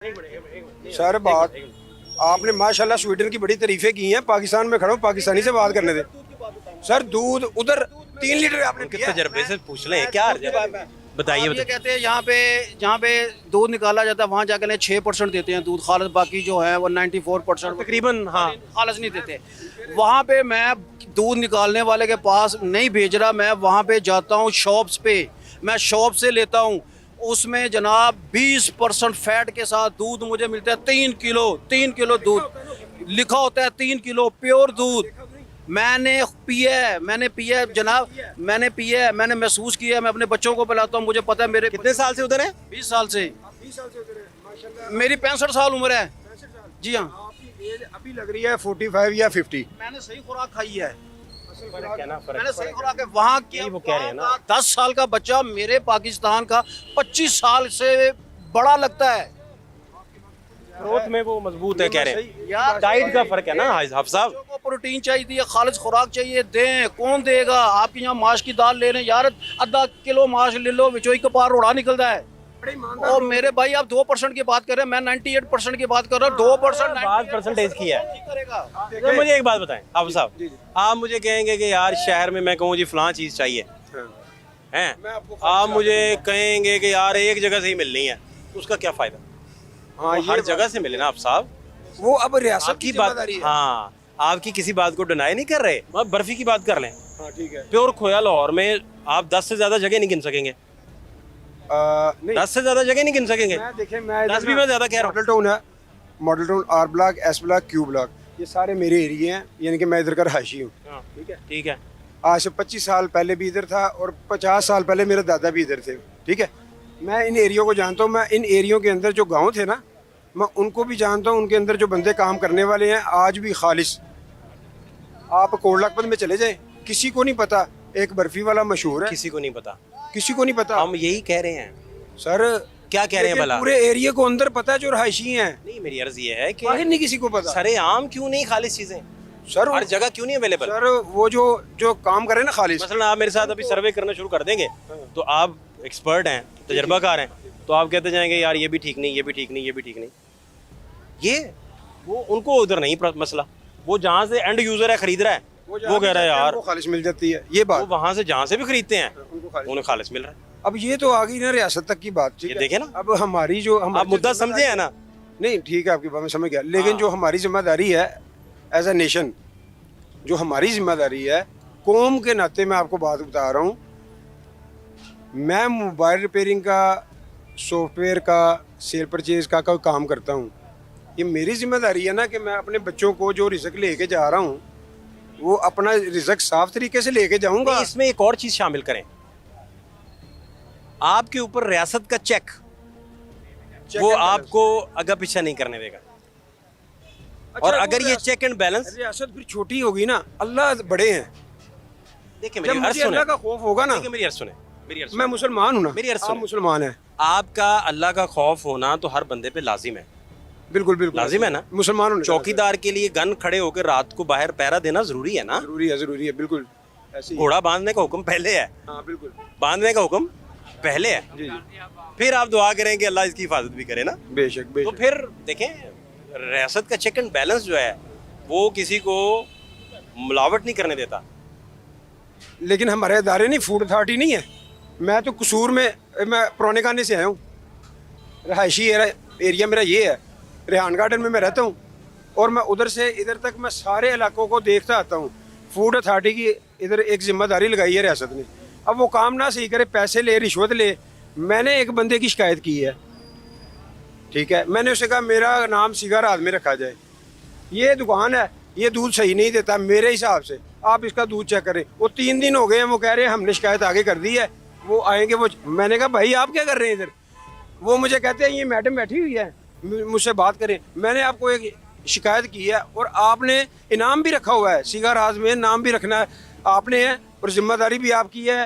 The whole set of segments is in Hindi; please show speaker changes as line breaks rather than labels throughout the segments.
सर बात आपने माशाल्लाह स्वीडन की बड़ी तारीफें की हैं। पाकिस्तान में खड़ा हूँ, पाकिस्तानी से बात करने दे। सर दूध उधर 3 लीटर आपने
उनके तजर्बे से पूछ लें क्या बताइए।
ये कहते हैं जहाँ पे दूध निकाला जाता है वहाँ जाकर 6% देते हैं दूध खालस, बाकी जो है वो 94%
तकरीबन हाँ
खालस नहीं देते। वहाँ पे मैं दूध निकालने वाले के पास नहीं भेज रहा, मैं वहाँ पे जाता हूँ शॉप्स पे, मैं शॉप से लेता हूँ। उसमें जनाब 20% फैट के साथ दूध मुझे मिलता है। 3 किलो दूध लिखा होता है, 3 किलो प्योर दूध। मैंने पिया है जनाब, मैंने महसूस किया है। मैं अपने बच्चों को पिलाता हूँ, मुझे पता है। मेरे
कितने साल से उधर है?
20 साल से। मेरी 65 साल उम्र है। जी हाँ,
आपकी एज अभी लग रही है 45 या 50।
मैंने सही खुराक खाई है।
फर्क
मैंने सही खुराक है। वहाँ की
वो कह रहे हैं ना।
10 साल का बच्चा मेरे पाकिस्तान का 25 साल से बड़ा लगता है।
ग्रोथ में वो मजबूत है कह रहे हैं।
यार
डाइट का फर्क है ना हाफ साहब।
बच्चों को प्रोटीन चाहिए, खालिश खुराक चाहिए, दें। कौन देगा? आपके यहाँ माश की दाल ले रहे हैं यार, आधा किलो माश ले लो, विचोई का पार उड़ा निकलता है। और मेरे भाई आप 2% की बात कर रहे हैं, मैं 98% की बात कर रहा हूँ। 2%
बात परसेंटेज की है।
करेगा।
तो मुझे एक बात बताएं हाफ साहब, आप मुझे कहेंगे कि यार शहर में मैं कहूँ जी फलां चीज़ चाहिए हैं, आप मुझे कहेंगे कि यार एक जगह से ही मिलनी है, तो उसका क्या फ़ायदा?
हाँ,
हर जगह से मिले ना आप साहब।
वो अब रियासत
आपकी बात, हाँ आपकी किसी बात को डिनाई नहीं कर रहे। आप बर्फी की बात कर लें,
हाँ ठीक है।
प्योर खोया लाहौर में आप 10 से ज्यादा जगह नहीं गिन सकेंगे।
नहीं
10 से ज्यादा जगह नहीं गिन सकेंगे।
मैं
10 भी मैं ज्यादा कह रहा हूँ।
मॉडल टाउन है, model town, R block, S block, Q block, ये सारे मेरे एरिया हैं। यानी कि मैं इधर का रहायशी हूँ।
ठीक है।
आज से 25 साल पहले भी इधर था और 50 साल पहले मेरे दादा भी इधर थे। ठीक है, मैं इन एरियो को जानता हूँ। मैं इन एरियो के अंदर जो गाँव थे ना, मैं उनको भी जानता हूँ। उनके अंदर जो बंदे काम करने वाले हैं आज भी खालिश। आप कोट लखपत में चले जाएं, किसी को नहीं पता एक बर्फी वाला मशहूर है,
किसी को नहीं पता।
किसी को नहीं पता।
हम यही कह रहे हैं
सर
क्या कह रहे हैं भला?
पूरे एरिया को अंदर पता है जो रहायशी हैं।
नहीं मेरी अर्ज ये है कि
बाहर नहीं किसी को पता।
सरेआम क्यों नहीं खालिश चीजें
सर
हर जगह क्यों नहीं अवेलेबल?
सर वो जो काम करे ना खालिश,
मसलन आप मेरे साथ अभी सर्वे करना शुरू कर देंगे तो आप एक्सपर्ट हैं, तजर्बाकार हैं, तो आप कहते जाएंगे यार ये भी ठीक नहीं, ये भी ठीक नहीं, ये भी ठीक नहीं। ये वो उनको उधर नहीं मसला, वो जहाँ से एंड यूजर है खरीद रहा है वो कह रहा है यार
वो खालिश मिल जाती है। ये
वो
बात
वहाँ से जहाँ से भी खरीदते हैं
उनको
उन्हें खालिश मिल रहा है।
अब ये तो आ गई ना रियासत तक की बात। ठीक
ये
है?
देखे ना,
अब हमारी जो
आप मुद्दा समझे है ना।
नहीं ठीक है, आपकी बात मैं समझ गया। लेकिन
हाँ।
जो हमारी जिम्मेदारी है एज अ नेशन, जो हमारी जिम्मेदारी है कौम के नाते, मैं आपको बात बता रहा हूँ। मैं मोबाइल रिपेयरिंग का, सॉफ्टवेयर का, सेल परचेज का कोई काम करता हूँ। ये मेरी जिम्मेदारी है ना कि मैं अपने बच्चों को जो रिज़्क लेके जा रहा हूँ वो अपना रिज़्क साफ तरीके से लेके जाऊँगा।
इसमें एक और चीज शामिल करें, आपके ऊपर रियासत का चेक वो आपको आगे पीछा नहीं करने देगा। और अगर ये चेक एंड बैलेंस,
रियासत फिर छोटी होगी ना, अल्लाह बड़े हैं।
देखिए
जब
मेरी अर्ज
मुझे
सुने,
अल्लाह का खौफ होगा ना,
देखिए मेरी अर्ज सुने, मेरी अर्ज
मैं
सुने।
मुसलमान हूँ ना,
मेरी अर्ज
आप
सुने।
मुसलमान हैं।
आपका अल्लाह का खौफ होना तो हर बंदे पे लाजिम है।
बिल्कुल बिल्कुल
लाजिम है ना।
मुसलमान होने का
चौकीदार के लिए गन खड़े होकर रात को बाहर पहरा देना जरूरी है ना।
जरूरी है बिल्कुल ऐसे ही।
घोड़ा बांधने का हुक्म पहले है,
हाँ बिल्कुल,
बांधने का हुक्म पहले है।
जी जी,
फिर आप दुआ करें कि अल्लाह इसकी हिफाजत भी करे ना।
बेशक
तो
बेशक।
फिर देखें रियासत का चेक एंड बैलेंस जो है वो किसी को मिलावट नहीं करने देता।
लेकिन हमारे अदारे नहीं, फूड अथॉरिटी नहीं है। मैं तो कसूर में, मैं पुराने खाने से आया हूँ। रहायशी एरिया मेरा ये है, रेहान गार्डन में मैं रहता हूँ और मैं उधर से इधर तक मैं सारे इलाकों को देखता आता हूँ। फूड अथॉरिटी की इधर एक जिम्मेदारी लगाई है रियासत ने। अब वो काम ना सही करे, पैसे ले, रिश्वत ले। मैंने एक बंदे की शिकायत की है, ठीक है, मैंने उसे कहा मेरा नाम सिगार हाथ में रखा जाए, ये दुकान है, ये दूध सही नहीं देता मेरे हिसाब से, आप इसका दूध चेक करें। वो 3 दिन हो गए हैं, वो कह रहे हैं हमने शिकायत आगे कर दी है, वो आएंगे। वो मैंने कहा भाई आप क्या कर रहे हैं इधर? वो मुझे कहते हैं ये मैडम बैठी हुई है, मुझसे बात करें। मैंने आपको एक शिकायत की है और आपने इनाम भी रखा हुआ है, सिगार हाथ में नाम भी रखना है आपने है, और जिम्मेदारी भी आपकी है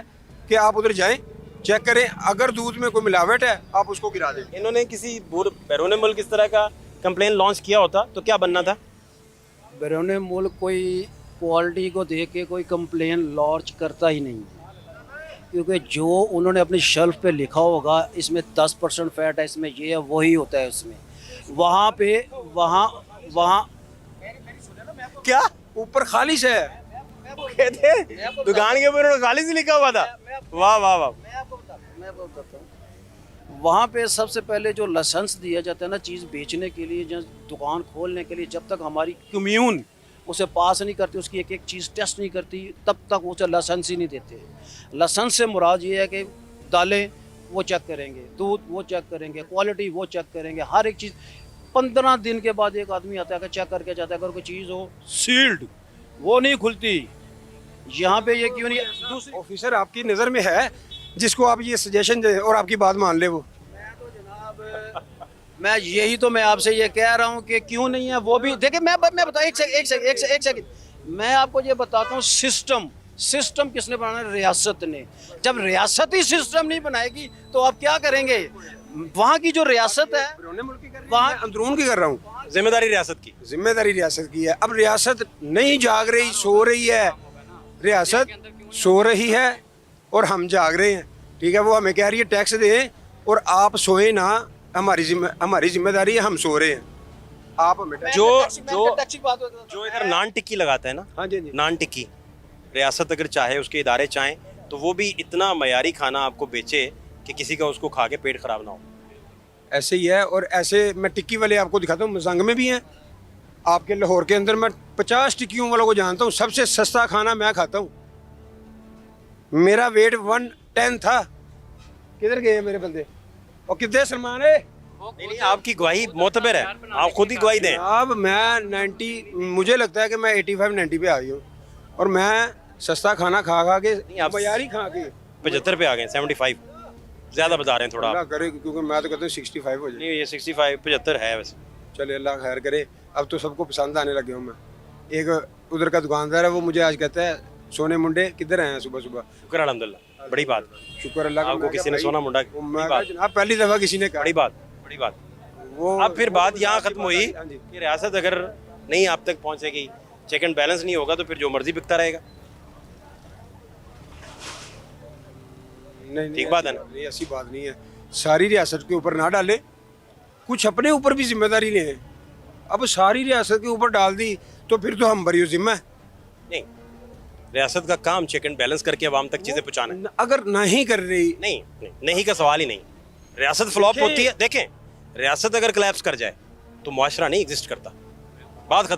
कि आप उधर जाएं, चेक करें। अगर दूध में कोई मिलावट है आप उसको गिरा दें।
इन्होंने किसी बैरून मुल्क इस तरह का कंप्लेन लॉन्च किया होता तो क्या बनना था?
बैरून मुल्क कोई क्वालिटी को देख के कोई कंप्लेन लॉन्च करता ही नहीं, क्योंकि जो उन्होंने अपनी शेल्फ पे लिखा होगा इसमें 10% फैट है, इसमें ये है, वही होता है उसमें। वहाँ पे वहाँ
क्या
ऊपर खालिश है।
कहते हैं दुकान के ऊपर उन्होंने खाली से लिखा हुआ था। वाह वाह वाह।
मैं आपको बताता हूँ। वहाँ पे सबसे पहले जो लाइसेंस दिया जाता है ना चीज़ बेचने के लिए, जो दुकान खोलने के लिए, जब तक हमारी कम्यून उसे पास नहीं करती, उसकी एक एक चीज़ टेस्ट नहीं करती, तब तक उसे लाइसेंस ही नहीं देते। लाइसेंस से मुराद ये है कि दालें वो चेक करेंगे, दूध वो चेक करेंगे, क्वालिटी वो चेक करेंगे, हर एक चीज़। 15 दिन के बाद एक आदमी आता है कि चेक करके जाता है, अगर कोई चीज़ हो सील्ड वो नहीं खुलती। यहाँ पे ये क्यों नहीं? दूसरी
ऑफिसर आपकी नज़र में है जिसको आप ये सजेशन दें और आपकी बात मान ले वो?
मैं तो जनाब मैं यही तो मैं आपसे ये कह रहा हूँ कि क्यों नहीं है वो भी। देखिए मैं बताऊँ एक सेकंड मैं आपको ये बताता हूँ। सिस्टम किसने बनाना है? रियासत ने। जब रियासत ही सिस्टम नहीं बनाएगी तो आप क्या करेंगे? वहाँ की जो रियासत है
वहाँ अंदरून की कर रहा हूँ।
जिम्मेदारी रियासत की।
जिम्मेदारी रियासत की है। अब रियासत नहीं जाग रही, सो रही है। रियासत सो रही है और हम जाग रहे हैं। ठीक है, वो हमें कह रही है टैक्स दें और आप सोए ना, हमारी जिम्मेदारी है, हम सो रहे हैं, आप हमें टैक्स।
जो इधर नान टिक्की लगाता है ना,
हाँ जी, हाँ जी।
नान टिक्की, रियासत अगर चाहे, उसके इदारे चाहें तो वो भी इतना मयारी खाना आपको बेचे कि किसी का उसको खा के पेट खराब ना हो।
ऐसे ही है। और ऐसे मैं टिक्की वाले आपको दिखाता हूँ, मजंग में भी हैं। आपके लाहौर के अंदर मैं 50 टिक्कियों वालों को जानता हूँ। सबसे सस्ता खाना मैं खाता हूँ। मेरा वेट 110 था। किधर गए मेरे बंदे? और कितने सलमान है?
नहीं, आपकी गवाही मोतबर है, आप खुद ही गवाही दें।
अब मैं 90, मुझे लगता है कि मैं 85-90 पे आ गई हूँ। और मैं सस्ता खाना खा खा के,
आप
मयारी खा के
75 पे आ गए, 75 ज़्यादा बता रहे हैं थोड़ा।
अल्लाह करे, क्योंकि मैं तो कहता हूँ 65 हो जाए।
नहीं, ये 65 75 है वैसे।
चले अल्लाह खैर करे। अब तो सबको पसंद आने लगे हूँ मैं। एक उधर का दुकानदार है, वो मुझे आज कहता है सोने मुंडे किधर आए हैं सुबह सुबह।
शुक्र अल्हम्दुलिल्लाह, बड़ी बात।
शुक्र अल्लाह का।
आपको
मैं
किसी
कहा
ने
भाई,
सोना मुंडा,
वो
बड़ी
मैं
बात।
कहा, जनाब पहली दफ़ा किसी ने कहा।
बड़ी बात, बड़ी बात।
वो
अब फिर बात यहाँ ख़त्म हुई
हाँ जी।
कि रियासत अगर नहीं आप तक पहुँचेगी, चेक एंड बैलेंस नहीं होगा, तो फिर जो मर्जी बिकता रहेगा।
नहीं,
ठीक बात है ना?
नहीं, ऐसी बात नहीं है। सारी रियासत के ऊपर ना डाले, कुछ अपने ऊपर भी जिम्मेदारी लें। अब सारी रियासत के ऊपर डाल दी तो फिर तो हम बरी जिम्मा है।
नहीं, रियासत का काम चेक एंड बैलेंस करके अवाम तक चीज़ें पहुँचाना है।
अगर नहीं कर रही,
नहीं का सवाल ही नहीं। रियासत फ्लॉप होती है। देखें, रियासत अगर कोलैप्स कर जाए तो मुआशरा नहीं एग्जिस्ट करता। बात खत्म।